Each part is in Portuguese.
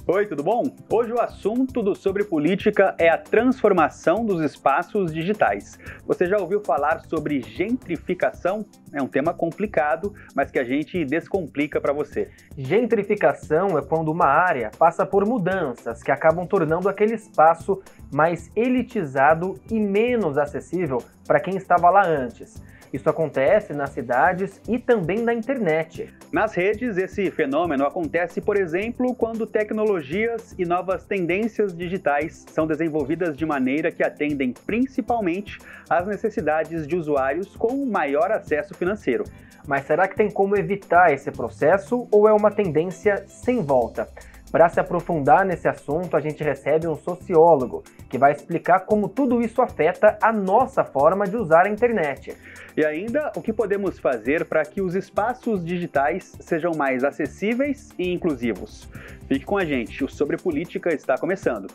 Oi, tudo bom? Hoje o assunto do Sobre Política é a transformação dos espaços digitais. Você já ouviu falar sobre gentrificação? É um tema complicado, mas que a gente descomplica para você. Gentrificação é quando uma área passa por mudanças que acabam tornando aquele espaço mais elitizado e menos acessível para quem estava lá antes. Isso acontece nas cidades e também na internet. Nas redes, esse fenômeno acontece, por exemplo, quando tecnologias e novas tendências digitais são desenvolvidas de maneira que atendem principalmente às necessidades de usuários com maior acesso financeiro. Mas será que tem como evitar esse processo ou é uma tendência sem volta? Para se aprofundar nesse assunto, a gente recebe um sociólogo que vai explicar como tudo isso afeta a nossa forma de usar a internet. E ainda, o que podemos fazer para que os espaços digitais sejam mais acessíveis e inclusivos. Fique com a gente, o Sobre Política está começando.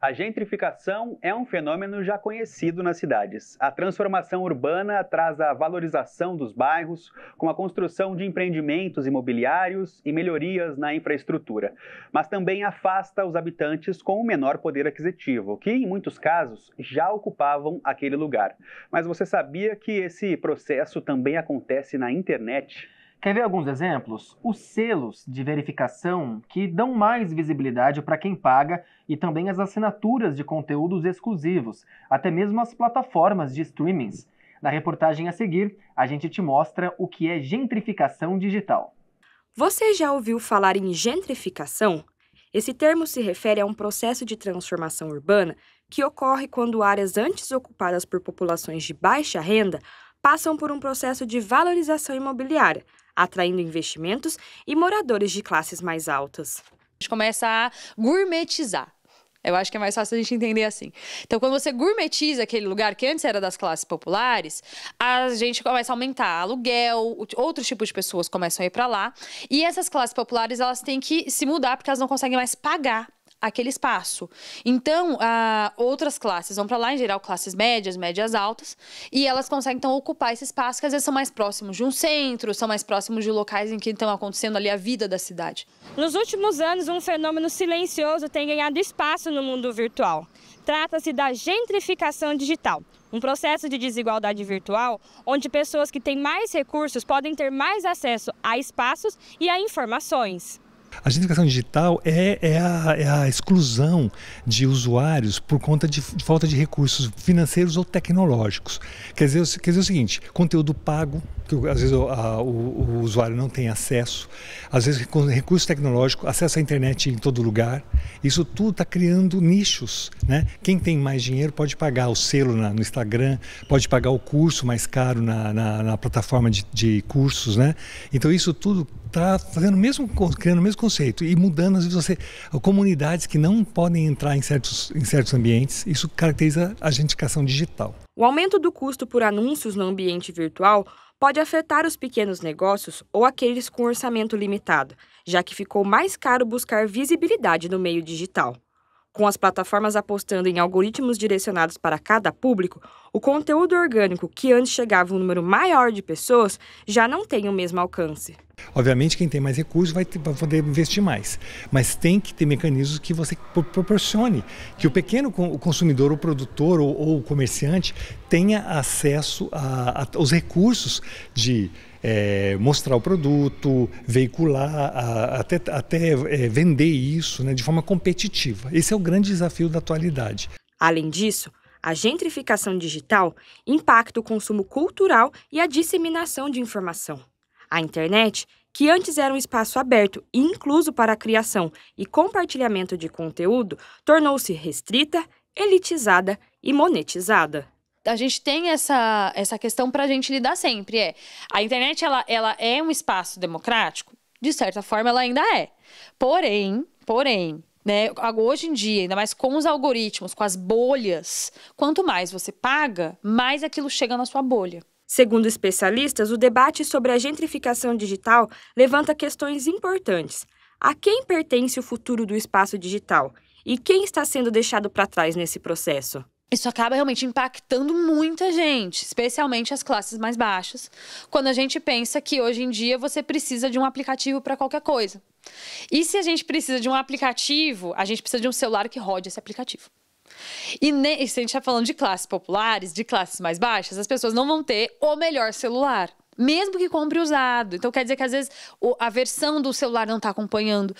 A gentrificação é um fenômeno já conhecido nas cidades. A transformação urbana traz a valorização dos bairros, com a construção de empreendimentos imobiliários e melhorias na infraestrutura. Mas também afasta os habitantes com um menor poder aquisitivo, que, em muitos casos, já ocupavam aquele lugar. Mas você sabia que esse processo também acontece na internet? Quer ver alguns exemplos? Os selos de verificação que dão mais visibilidade para quem paga e também as assinaturas de conteúdos exclusivos, até mesmo as plataformas de streamings. Na reportagem a seguir, a gente te mostra o que é gentrificação digital. Você já ouviu falar em gentrificação? Esse termo se refere a um processo de transformação urbana que ocorre quando áreas antes ocupadas por populações de baixa renda passam por um processo de valorização imobiliária, atraindo investimentos e moradores de classes mais altas. A gente começa a gourmetizar. Eu acho que é mais fácil a gente entender assim. Então, quando você gourmetiza aquele lugar que antes era das classes populares, a gente começa a aumentar aluguel, outros tipos de pessoas começam a ir para lá. E essas classes populares, elas têm que se mudar porque elas não conseguem mais pagar aquele espaço. Então, outras classes vão para lá, em geral classes médias, médias altas, e elas conseguem então ocupar esse espaço que às vezes são mais próximos de um centro, são mais próximos de locais em que estão acontecendo ali a vida da cidade. Nos últimos anos, um fenômeno silencioso tem ganhado espaço no mundo virtual. Trata-se da gentrificação digital, um processo de desigualdade virtual onde pessoas que têm mais recursos podem ter mais acesso a espaços e a informações. A gentrificação digital é a exclusão de usuários por conta de falta de recursos financeiros ou tecnológicos. Quer dizer o seguinte, conteúdo pago, que às vezes o usuário não tem acesso, às vezes com recurso tecnológico, acesso à internet em todo lugar. Isso tudo está criando nichos, né? Quem tem mais dinheiro pode pagar o selo no Instagram, pode pagar o curso mais caro na plataforma de cursos, né? Então isso tudo está criando o mesmo conceito e mudando, às vezes, comunidades que não podem entrar em certos ambientes. Isso caracteriza a gentrificação digital. O aumento do custo por anúncios no ambiente virtual pode afetar os pequenos negócios ou aqueles com orçamento limitado, já que ficou mais caro buscar visibilidade no meio digital. Com as plataformas apostando em algoritmos direcionados para cada público, o conteúdo orgânico que antes chegava a um número maior de pessoas já não tem o mesmo alcance. Obviamente, quem tem mais recursos vai poder investir mais, mas tem que ter mecanismos que você proporcione que o pequeno consumidor, o produtor ou o comerciante tenha acesso aos recursos de mostrar o produto, veicular, até vender isso, né, de forma competitiva. Esse é o grande desafio da atualidade. Além disso, a gentrificação digital impacta o consumo cultural e a disseminação de informação. A internet, que antes era um espaço aberto e incluso para a criação e compartilhamento de conteúdo, tornou-se restrita, elitizada e monetizada. A gente tem essa questão para a gente lidar sempre. A internet ela é um espaço democrático? De certa forma, ela ainda é. Porém, né, hoje em dia, ainda mais com os algoritmos, com as bolhas, quanto mais você paga, mais aquilo chega na sua bolha. Segundo especialistas, o debate sobre a gentrificação digital levanta questões importantes. A quem pertence o futuro do espaço digital? E quem está sendo deixado para trás nesse processo? Isso acaba realmente impactando muita gente, especialmente as classes mais baixas, quando a gente pensa que hoje em dia você precisa de um aplicativo para qualquer coisa. E se a gente precisa de um aplicativo, a gente precisa de um celular que rode esse aplicativo. E se a gente está falando de classes populares, de classes mais baixas, as pessoas não vão ter o melhor celular, mesmo que compre usado. Então, quer dizer que, às vezes, a versão do celular não está acompanhando,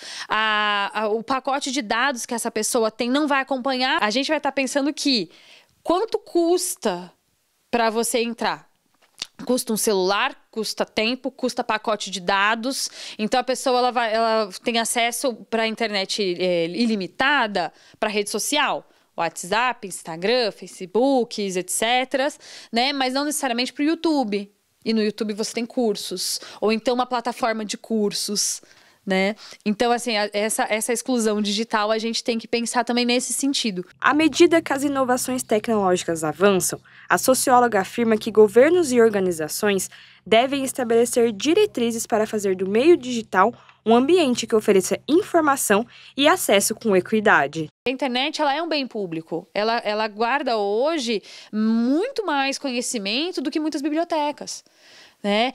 o pacote de dados que essa pessoa tem não vai acompanhar. A gente vai estar pensando que quanto custa para você entrar? Custa um celular, custa tempo, custa pacote de dados. Então, a pessoa ela tem acesso para a internet ilimitada, para rede social. WhatsApp, Instagram, Facebook, etc., né? Mas não necessariamente para o YouTube. E no YouTube você tem cursos, ou então uma plataforma de cursos, né? Então, assim, essa exclusão digital a gente tem que pensar também nesse sentido. À medida que as inovações tecnológicas avançam, a socióloga afirma que governos e organizações devem estabelecer diretrizes para fazer do meio digital um ambiente que ofereça informação e acesso com equidade. A internet, ela é um bem público. Ela guarda hoje muito mais conhecimento do que muitas bibliotecas, né?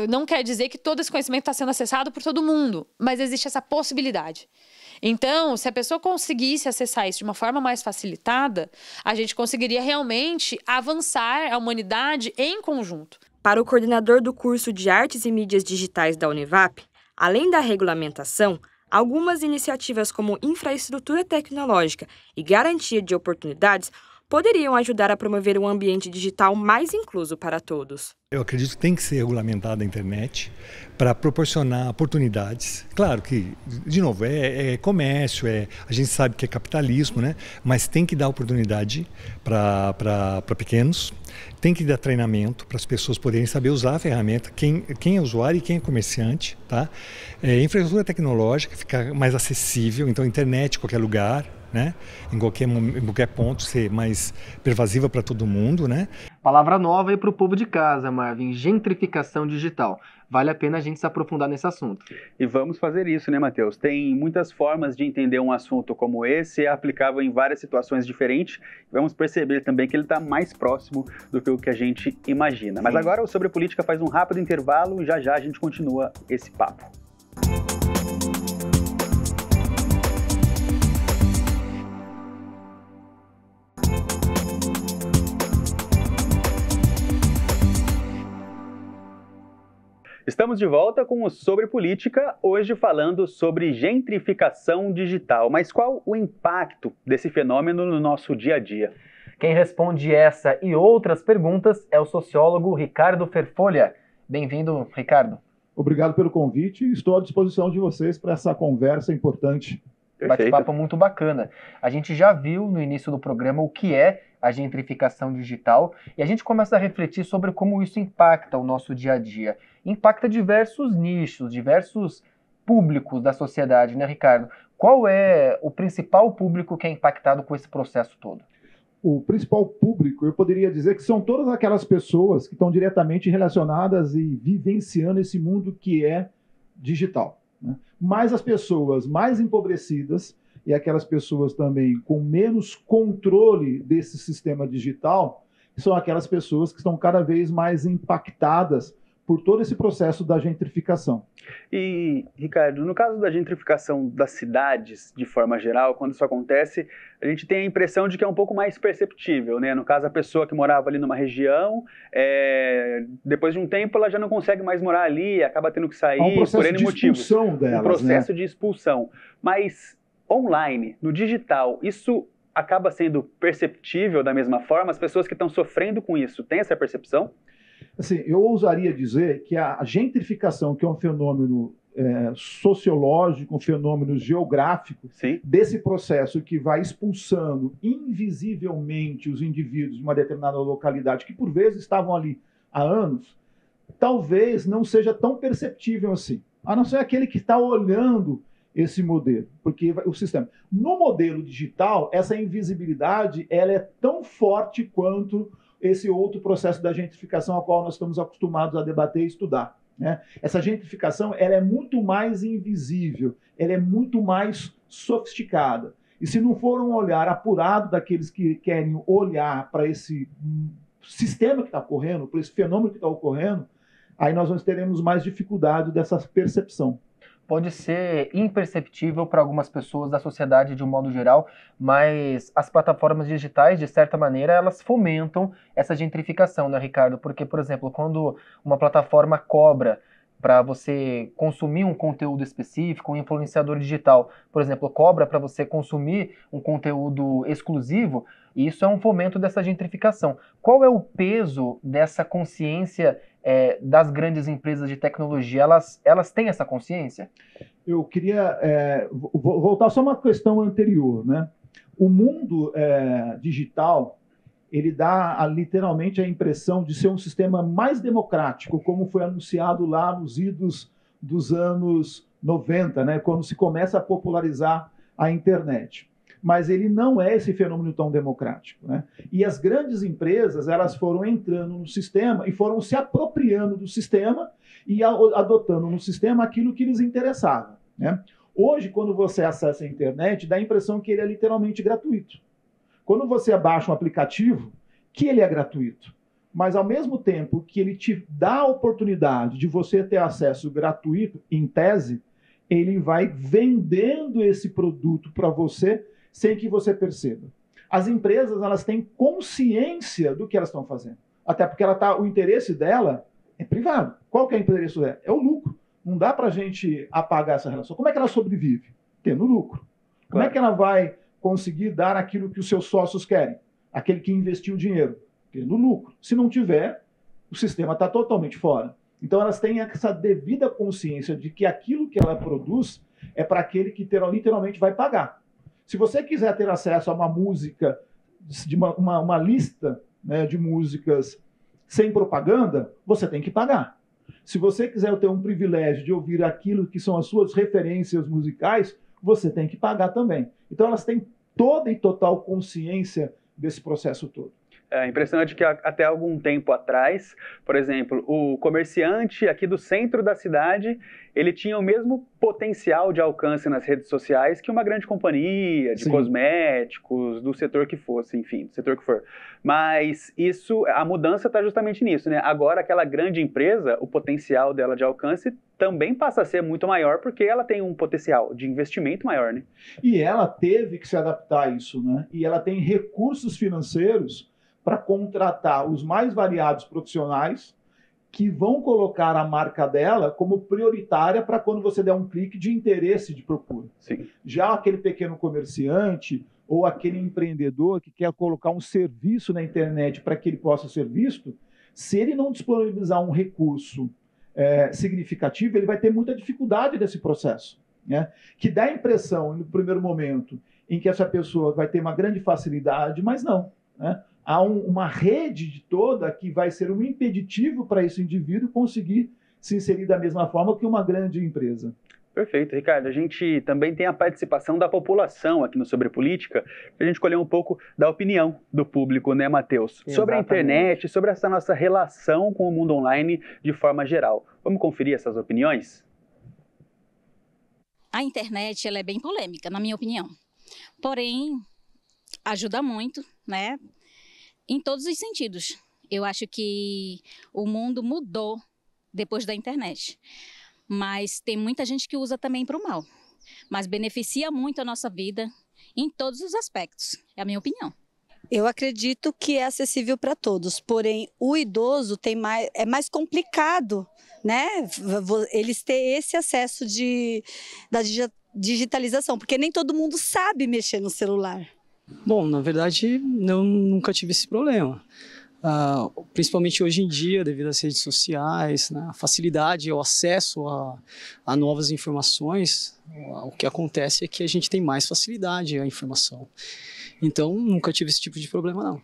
Não quer dizer que todo esse conhecimento está sendo acessado por todo mundo, mas existe essa possibilidade. Então, se a pessoa conseguisse acessar isso de uma forma mais facilitada, a gente conseguiria realmente avançar a humanidade em conjunto. Para o coordenador do curso de Artes e Mídias Digitais da Univap, além da regulamentação, algumas iniciativas como infraestrutura tecnológica e garantia de oportunidades poderiam ajudar a promover um ambiente digital mais incluso para todos. Eu acredito que tem que ser regulamentada a internet para proporcionar oportunidades. Claro que, de novo, é comércio, a gente sabe que é capitalismo, né? Mas tem que dar oportunidade para pequenos, tem que dar treinamento para as pessoas poderem saber usar a ferramenta, quem é usuário e quem é comerciante, tá? Infraestrutura tecnológica ficar mais acessível, então internet em qualquer lugar, né? Em qualquer ponto, ser mais pervasiva para todo mundo, né? Palavra nova aí para o povo de casa, Marvin, gentrificação digital. Vale a pena a gente se aprofundar nesse assunto. E vamos fazer isso, né, Matheus? Tem muitas formas de entender um assunto como esse, é aplicável em várias situações diferentes. Vamos perceber também que ele está mais próximo do que o que a gente imagina. Mas agora o Sobre Política faz um rápido intervalo e já a gente continua esse papo. Estamos de volta com o Sobre Política, hoje falando sobre gentrificação digital. Mas qual o impacto desse fenômeno no nosso dia a dia? Quem responde essa e outras perguntas é o sociólogo Ricardo Ferfolha. Bem-vindo, Ricardo. Obrigado pelo convite e estou à disposição de vocês para essa conversa importante. Bate-papo muito bacana. A gente já viu no início do programa o que é a gentrificação digital e a gente começa a refletir sobre como isso impacta o nosso dia a dia. Impacta diversos nichos, diversos públicos da sociedade, né, Ricardo? Qual é o principal público que é impactado com esse processo todo? O principal público, eu poderia dizer que são todas aquelas pessoas que estão diretamente relacionadas e vivenciando esse mundo que é digital, né? Mas as pessoas mais empobrecidas e aquelas pessoas também com menos controle desse sistema digital são aquelas pessoas que estão cada vez mais impactadas por todo esse processo da gentrificação. E, Ricardo, no caso da gentrificação das cidades, de forma geral, quando isso acontece, a gente tem a impressão de que é um pouco mais perceptível, né? No caso, a pessoa que morava ali numa região, depois de um tempo ela já não consegue mais morar ali, acaba tendo que sair por N motivos. Delas, um processo de expulsão. Mas online, no digital, isso acaba sendo perceptível da mesma forma? As pessoas que estão sofrendo com isso têm essa percepção? Assim, eu ousaria dizer que a gentrificação, que é um fenômeno sociológico, um fenômeno geográfico, Sim. desse processo que vai expulsando invisivelmente os indivíduos de uma determinada localidade, que por vezes estavam ali há anos, talvez não seja tão perceptível assim, a não ser aquele que está olhando esse modelo, porque o sistema... No modelo digital, essa invisibilidade ela é tão forte quanto esse outro processo da gentrificação ao qual nós estamos acostumados a debater e estudar. né? Essa gentrificação ela é muito mais invisível, ela é muito mais sofisticada. E se não for um olhar apurado daqueles que querem olhar para esse sistema que está ocorrendo, para esse fenômeno que está ocorrendo, aí nós teremos mais dificuldade dessa percepção. Pode ser imperceptível para algumas pessoas da sociedade de um modo geral, mas as plataformas digitais, de certa maneira, elas fomentam essa gentrificação, né, Ricardo? Porque, por exemplo, quando uma plataforma cobra para você consumir um conteúdo específico, um influenciador digital, por exemplo, cobra para você consumir um conteúdo exclusivo, isso é um fomento dessa gentrificação. Qual é o peso dessa consciência das grandes empresas de tecnologia? Elas têm essa consciência? Eu queria voltar só uma questão anterior, né? O mundo digital, ele dá literalmente a impressão de ser um sistema mais democrático, como foi anunciado lá nos idos dos anos 90, né? Quando se começa a popularizar a internet. Mas ele não é esse fenômeno tão democrático, né? E as grandes empresas, elas foram entrando no sistema e foram se apropriando do sistema e adotando no sistema aquilo que lhes interessava, né? Hoje, quando você acessa a internet, dá a impressão que ele é literalmente gratuito. Quando você baixa um aplicativo, que ele é gratuito, mas ao mesmo tempo que ele te dá a oportunidade de você ter acesso gratuito, em tese, ele vai vendendo esse produto para você sem que você perceba. As empresas, elas têm consciência do que elas estão fazendo. Até porque o interesse dela é privado. Qual que é o interesse dela? É o lucro. Não dá para a gente apagar essa relação. Como é que ela sobrevive? Tendo lucro. Como é que ela vai conseguir dar aquilo que os seus sócios querem? Aquele que investiu o dinheiro? Tendo lucro. Se não tiver, o sistema está totalmente fora. Então, elas têm essa devida consciência de que aquilo que ela produz é para aquele que literalmente vai pagar. Se você quiser ter acesso a uma música, de uma lista, né, de músicas sem propaganda, você tem que pagar. Se você quiser ter um privilégio de ouvir aquilo que são as suas referências musicais, você tem que pagar também. Então elas têm toda e total consciência desse processo todo. É impressionante que até algum tempo atrás, por exemplo, o comerciante aqui do centro da cidade, ele tinha o mesmo potencial de alcance nas redes sociais que uma grande companhia de cosméticos, do setor que fosse, enfim, do setor que for. Mas a mudança está justamente nisso, né? Agora aquela grande empresa, o potencial dela de alcance também passa a ser muito maior porque ela tem um potencial de investimento maior, né? E ela teve que se adaptar a isso, né? E ela tem recursos financeiros para contratar os mais variados profissionais que vão colocar a marca dela como prioritária para quando você der um clique de interesse de procura. Sim. Já aquele pequeno comerciante ou aquele empreendedor que quer colocar um serviço na internet para que ele possa ser visto, se ele não disponibilizar um recurso significativo, ele vai ter muita dificuldade nesse processo, né? Que dá a impressão, no primeiro momento, em que essa pessoa vai ter uma grande facilidade, mas não, né? Há uma rede toda que vai ser um impeditivo para esse indivíduo conseguir se inserir da mesma forma que uma grande empresa. Perfeito, Ricardo. A gente também tem a participação da população aqui no Sobre Política, para a gente colher um pouco da opinião do público, né, Matheus? Sobre a internet, sobre essa nossa relação com o mundo online de forma geral. Vamos conferir essas opiniões? A internet, ela é bem polêmica, na minha opinião. Porém, ajuda muito, né? Em todos os sentidos. Eu acho que o mundo mudou depois da internet. Mas tem muita gente que usa também para o mal. Mas beneficia muito a nossa vida em todos os aspectos. É a minha opinião. Eu acredito que é acessível para todos. Porém, o idoso é mais complicado, né? Eles ter esse acesso da digitalização. Porque nem todo mundo sabe mexer no celular. Bom, na verdade, eu nunca tive esse problema. Principalmente hoje em dia, devido às redes sociais, né, a facilidade, o acesso a novas informações, o que acontece é que a gente tem mais facilidade à informação. Então, nunca tive esse tipo de problema, não.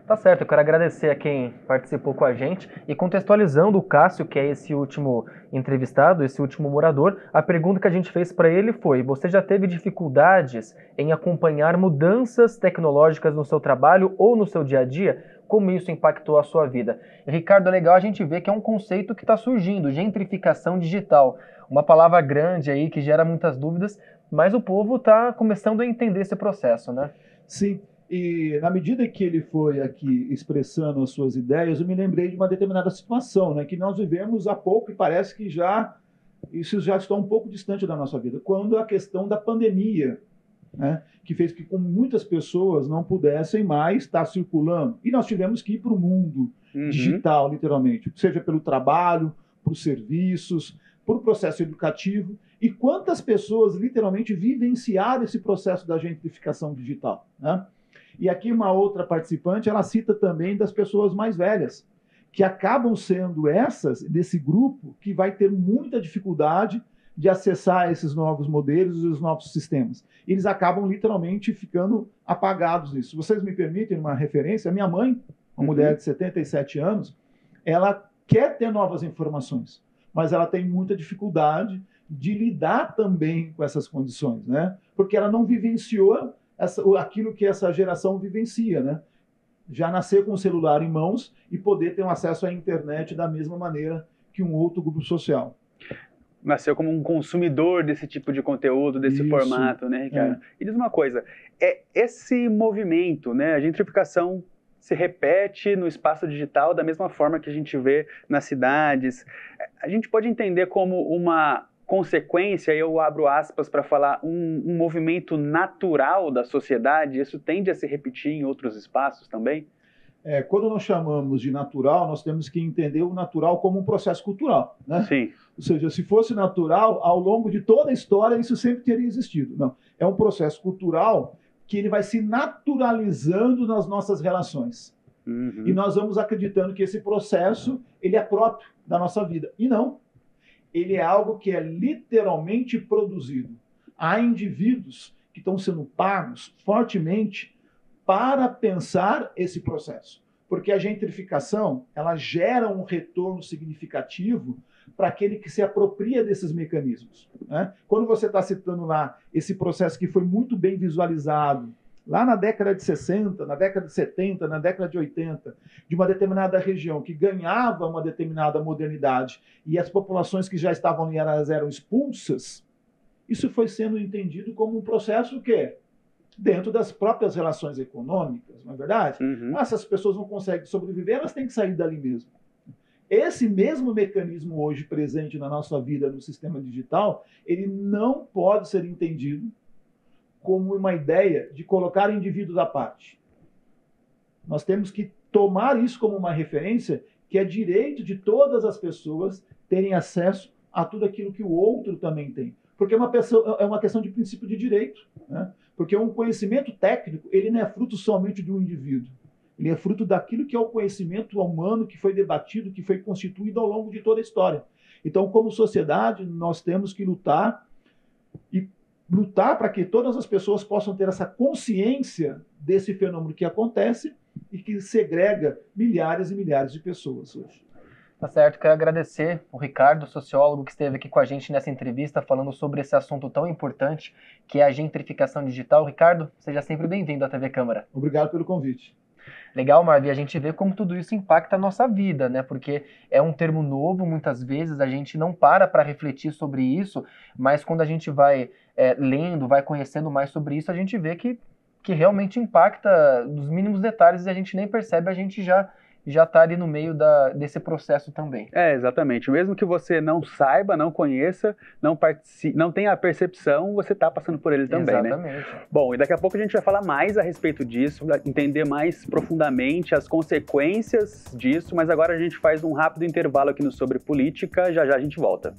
Tá certo, eu quero agradecer a quem participou com a gente e contextualizando o Cássio, que é esse último entrevistado, esse último morador, a pergunta que a gente fez para ele foi: você já teve dificuldades em acompanhar mudanças tecnológicas no seu trabalho ou no seu dia a dia? como isso impactou a sua vida. E, Ricardo, é legal a gente ver que é um conceito que está surgindo, gentrificação digital. Uma palavra grande aí que gera muitas dúvidas, mas o povo está começando a entender esse processo, né? Sim, e na medida que ele foi aqui expressando as suas ideias, eu me lembrei de uma determinada situação, né, que nós vivemos há pouco e parece que isso já está um pouco distante da nossa vida, quando a questão da pandemia, né, que fez que muitas pessoas não pudessem mais estar circulando, e nós tivemos que ir para o mundo digital, literalmente, seja pelo trabalho, por serviços, por processo educativo, e quantas pessoas literalmente vivenciaram esse processo da gentrificação digital, né? E aqui uma outra participante, ela cita também das pessoas mais velhas, que acabam sendo desse grupo que vai ter muita dificuldade de acessar esses novos modelos e os novos sistemas. Eles acabam literalmente ficando apagados nisso. Se vocês me permitem uma referência, a minha mãe, uma mulher de 77 anos, ela quer ter novas informações, mas ela tem muita dificuldade de lidar também com essas condições, né? Porque ela não vivenciou aquilo que essa geração vivencia, né? Já nascer com o celular em mãos e poder ter um acesso à internet da mesma maneira que um outro grupo social. Nasceu como um consumidor desse tipo de conteúdo, desse formato, né, Ricardo? E diz uma coisa, esse movimento, né, a gentrificação se repete no espaço digital da mesma forma que a gente vê nas cidades. A gente pode entender como uma consequência, eu abro aspas para falar, um movimento natural da sociedade, isso tende a se repetir em outros espaços também? Quando nós chamamos de natural, nós temos que entender o natural como um processo cultural, né? Sim. Ou seja, se fosse natural, ao longo de toda a história, isso sempre teria existido. Não, é um processo cultural que ele vai se naturalizando nas nossas relações. E nós vamos acreditando que esse processo ele é próprio da nossa vida. E não. Ele é algo que é literalmente produzido. Há indivíduos que estão sendo pagos fortemente para pensar esse processo. Porque a gentrificação, ela gera um retorno significativo para aquele que se apropria desses mecanismos, né? Quando você está citando lá esse processo que foi muito bem visualizado, lá na década de 60, na década de 70, na década de 80, de uma determinada região que ganhava uma determinada modernidade e as populações que já estavam ali eram expulsas, isso foi sendo entendido como um processo que dentro das próprias relações econômicas, não é verdade? Essas pessoas não conseguem sobreviver, elas têm que sair dali mesmo. Esse mesmo mecanismo hoje presente na nossa vida no sistema digital, ele não pode ser entendido como uma ideia de colocar indivíduos à parte. Nós temos que tomar isso como uma referência que é direito de todas as pessoas terem acesso a tudo aquilo que o outro também tem. Porque é uma questão de princípio de direito, né? Porque um conhecimento técnico, ele não é fruto somente de um indivíduo. Ele é fruto daquilo que é o conhecimento humano que foi debatido, que foi constituído ao longo de toda a história. Então, como sociedade, nós temos que lutar para que todas as pessoas possam ter essa consciência desse fenômeno que acontece e que segrega milhares e milhares de pessoas hoje. Tá certo, quero agradecer o Ricardo, sociólogo, que esteve aqui com a gente nessa entrevista falando sobre esse assunto tão importante que é a gentrificação digital. Ricardo, seja sempre bem-vindo à TV Câmara. Obrigado pelo convite. Legal, Marvi, a gente vê como tudo isso impacta a nossa vida, né? Porque é um termo novo, muitas vezes a gente não para refletir sobre isso, mas quando a gente vai lendo, vai conhecendo mais sobre isso, a gente vê que realmente impacta nos mínimos detalhes e a gente nem percebe, a gente já está ali no meio desse processo também. Exatamente. Mesmo que você não saiba, não conheça, não tenha a percepção, você está passando por ele também, exatamente, né? Bom, e daqui a pouco a gente vai falar mais a respeito disso, entender mais profundamente as consequências disso, mas agora a gente faz um rápido intervalo aqui no Sobre Política, já a gente volta.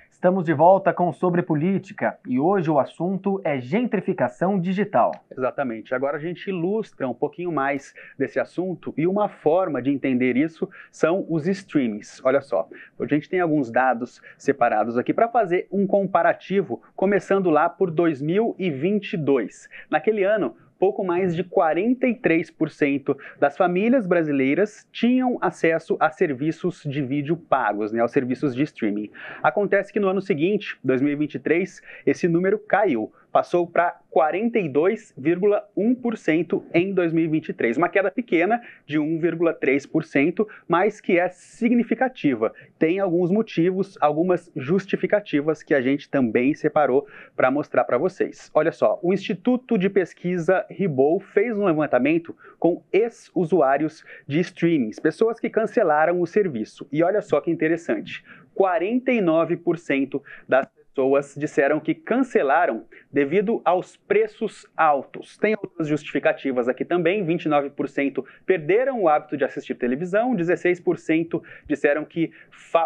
Estamos de volta com Sobre Política e hoje o assunto é gentrificação digital. Exatamente. Agora a gente ilustra um pouquinho mais desse assunto e uma forma de entender isso são os streamings. Olha só, a gente tem alguns dados separados aqui para fazer um comparativo, começando lá por 2022. Naquele ano, pouco mais de 43% das famílias brasileiras tinham acesso a serviços de vídeo pagos, aos serviços de streaming. Acontece que no ano seguinte, 2023, esse número caiu. Passou para 42,1% em 2023. Uma queda pequena de 1,3%, mas que é significativa. Tem alguns motivos, algumas justificativas que a gente também separou para mostrar para vocês. Olha só, o Instituto de Pesquisa Ribot fez um levantamento com ex-usuários de streamings, pessoas que cancelaram o serviço. E olha só que interessante, 49% das pessoas disseram que cancelaram devido aos preços altos. Tem outras justificativas aqui também, 29% perderam o hábito de assistir televisão, 16% disseram que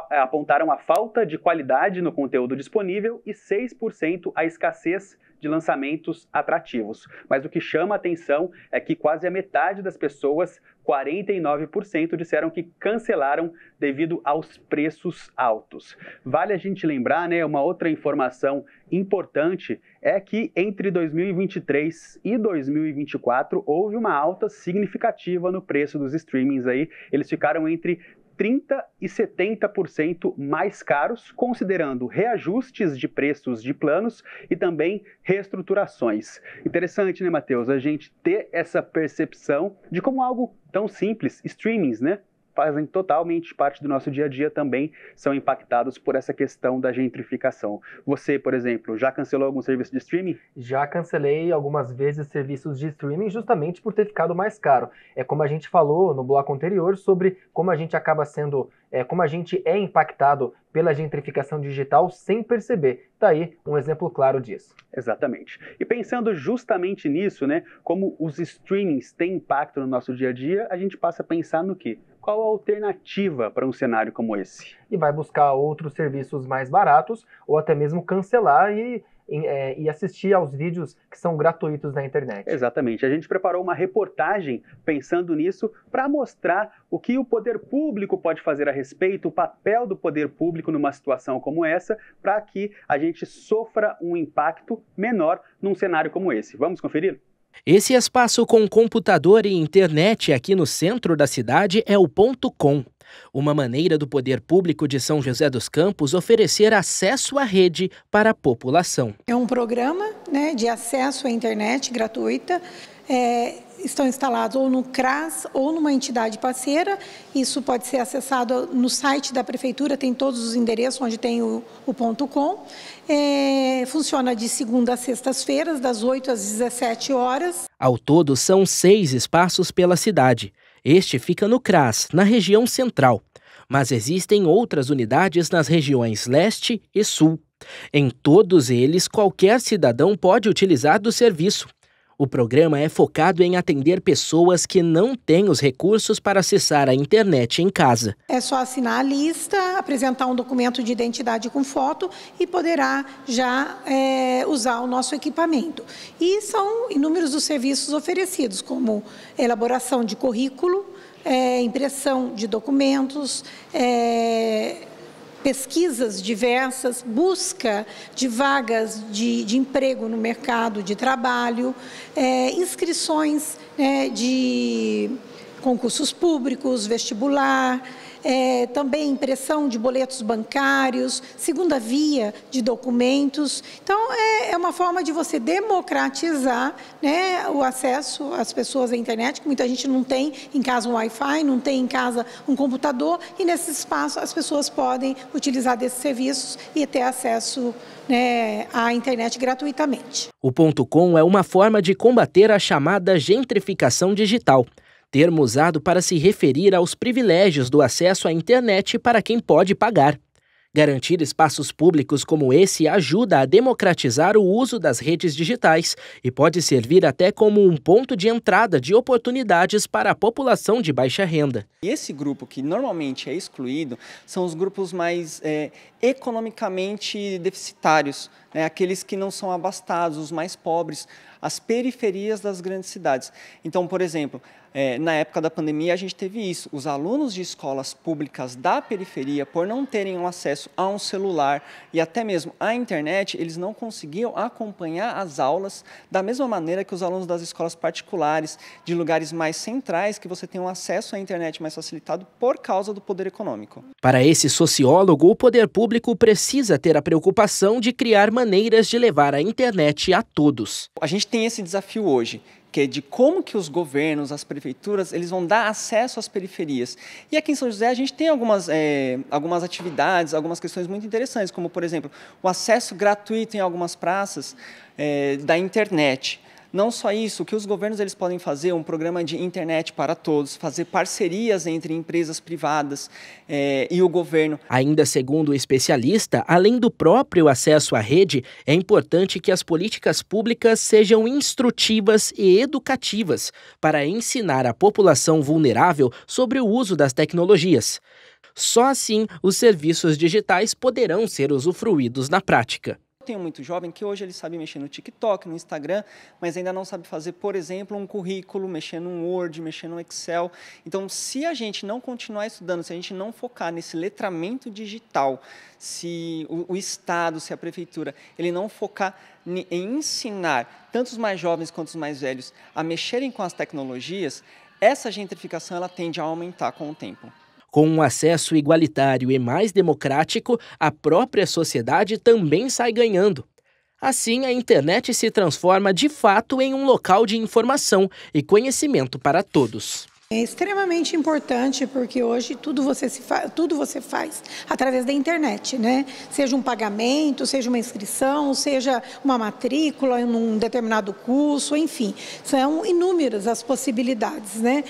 apontaram a falta de qualidade no conteúdo disponível e 6% a escassez de lançamentos atrativos. Mas o que chama a atenção é que quase a metade das pessoas, 49%, disseram que cancelaram devido aos preços altos. Vale a gente lembrar, uma outra informação importante é que entre 2023 e 2024 houve uma alta significativa no preço dos streamings aí. Eles ficaram entre 30% e 70% mais caros, considerando reajustes de preços de planos e também reestruturações. Interessante, né, Matheus, a gente ter essa percepção de como algo tão simples, streamings, fazem totalmente parte do nosso dia a dia, também são impactados por essa questão da gentrificação. Você, por exemplo, já cancelou algum serviço de streaming? Já cancelei algumas vezes serviços de streaming justamente por ter ficado mais caro. É como a gente falou no bloco anterior sobre como a gente acaba sendo, como a gente é impactado pela gentrificação digital sem perceber. Tá aí um exemplo claro disso. Exatamente. E pensando justamente nisso, como os streamings têm impacto no nosso dia a dia, a gente passa a pensar no quê? Qual a alternativa para um cenário como esse? E vai buscar outros serviços mais baratos ou até mesmo cancelar e assistir aos vídeos que são gratuitos na internet. Exatamente. A gente preparou uma reportagem pensando nisso para mostrar o que o poder público pode fazer a respeito, o papel do poder público numa situação como essa, para que a gente sofra um impacto menor num cenário como esse. Vamos conferir? Esse espaço com computador e internet aqui no centro da cidade é o Ponto Com, uma maneira do poder público de São José dos Campos oferecer acesso à rede para a população. É um programa de acesso à internet gratuita. Estão instalados ou no CRAS ou numa entidade parceira. Isso pode ser acessado no site da Prefeitura, tem todos os endereços onde tem o Ponto Com. Funciona de segunda a sextas-feiras, das 8 às 17 horas. Ao todo, são 6 espaços pela cidade. Este fica no CRAS, na região central. Mas existem outras unidades nas regiões leste e sul. Em todos eles, qualquer cidadão pode utilizar do serviço. O programa é focado em atender pessoas que não têm os recursos para acessar a internet em casa. É só assinar a lista, apresentar um documento de identidade com foto e poderá já usar o nosso equipamento. E são inúmeros os serviços oferecidos, como elaboração de currículo, impressão de documentos, pesquisas diversas, busca de vagas de emprego no mercado de trabalho, inscrições de concursos públicos, vestibular, também impressão de boletos bancários, segunda via de documentos. Então, é uma forma de você democratizar o acesso às pessoas à internet, que muita gente não tem em casa um Wi-Fi, não tem em casa um computador, e nesse espaço as pessoas podem utilizar desses serviços e ter acesso à internet gratuitamente. O Ponto Com é uma forma de combater a chamada gentrificação digital, termo usado para se referir aos privilégios do acesso à internet para quem pode pagar. Garantir espaços públicos como esse ajuda a democratizar o uso das redes digitais e pode servir até como um ponto de entrada de oportunidades para a população de baixa renda. E esse grupo que normalmente é excluído são os grupos mais economicamente deficitários, aqueles que não são abastados, os mais pobres. as periferias das grandes cidades. Então, por exemplo, na época da pandemia a gente teve isso, os alunos de escolas públicas da periferia, por não terem um acesso a um celular e até mesmo à internet, eles não conseguiam acompanhar as aulas da mesma maneira que os alunos das escolas particulares, de lugares mais centrais, que você tem um acesso à internet mais facilitado por causa do poder econômico. Para esse sociólogo, o poder público precisa ter a preocupação de criar maneiras de levar a internet a todos. A gente tem esse desafio hoje, que é de como que os governos, as prefeituras, eles vão dar acesso às periferias. E aqui em São José a gente tem algumas atividades, algumas questões muito interessantes, como, por exemplo, o acesso gratuito em algumas praças da internet. Não só isso, o que os governos eles podem fazer, um programa de internet para todos, fazer parcerias entre empresas privadas e o governo. Ainda segundo o especialista, além do próprio acesso à rede, é importante que as políticas públicas sejam instrutivas e educativas para ensinar a população vulnerável sobre o uso das tecnologias. Só assim, os serviços digitais poderão ser usufruídos na prática. Tenho muito jovem que hoje ele sabe mexer no TikTok, no Instagram, mas ainda não sabe fazer, por exemplo, um currículo, mexer no Word, mexer no Excel. Então, se a gente não continuar estudando, se a gente não focar nesse letramento digital, se o Estado, se a Prefeitura, ele não focar em ensinar tanto os mais jovens quanto os mais velhos a mexerem com as tecnologias, essa gentrificação ela tende a aumentar com o tempo. Com um acesso igualitário e mais democrático, a própria sociedade também sai ganhando. Assim, a internet se transforma de fato em um local de informação e conhecimento para todos. É extremamente importante porque hoje tudo você faz através da internet, né? Seja um pagamento, seja uma inscrição, seja uma matrícula em um determinado curso, enfim, são inúmeras as possibilidades, né?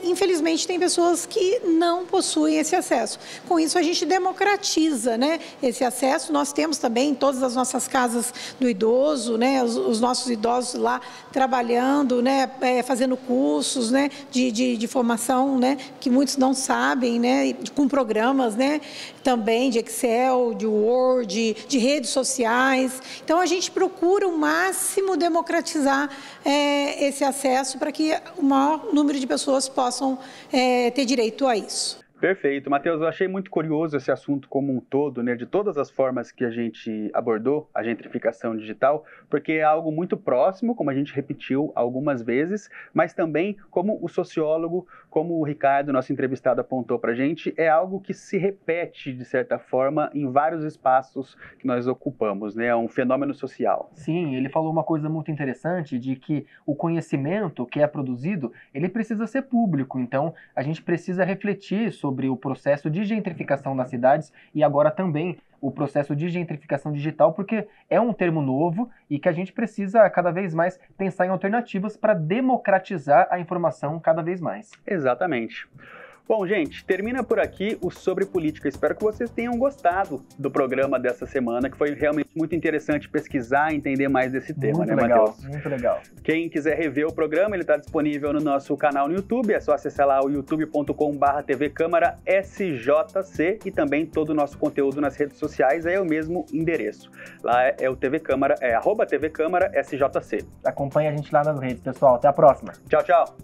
Infelizmente tem pessoas que não possuem esse acesso. Com isso a gente democratiza, né? Esse acesso. Nós temos também em todas as nossas casas do idoso, né? Os nossos idosos lá trabalhando, né? Fazendo cursos, né? De formação, né, que muitos não sabem, né, com programas, né, também de Excel, de Word, de redes sociais. Então, a gente procura o máximo democratizar esse acesso para que o maior número de pessoas possam ter direito a isso. Perfeito. Matheus, eu achei muito curioso esse assunto como um todo, né, de todas as formas que a gente abordou, a gentrificação digital, porque é algo muito próximo, como a gente repetiu algumas vezes, mas também, como o sociólogo, como o Ricardo, nosso entrevistado, apontou para a gente, é algo que se repete, de certa forma, em vários espaços que nós ocupamos, né, é um fenômeno social. Sim, ele falou uma coisa muito interessante, de que o conhecimento que é produzido, ele precisa ser público, então a gente precisa refletir sobre o processo de gentrificação das cidades e agora também o processo de gentrificação digital, porque é um termo novo e que a gente precisa cada vez mais pensar em alternativas para democratizar a informação cada vez mais. Exatamente. Bom, gente, termina por aqui o Sobre Política. Espero que vocês tenham gostado do programa dessa semana, que foi realmente muito interessante pesquisar e entender mais desse tema, muito né, legal, Matheus? Muito legal. Quem quiser rever o programa, ele está disponível no nosso canal no YouTube, é só acessar lá o youtube.com/tvcâmara-sjc e também todo o nosso conteúdo nas redes sociais é o mesmo endereço. Lá é o TV Câmara, @tvcâmara-sjc. Acompanhe a gente lá nas redes, pessoal. Até a próxima. Tchau, tchau.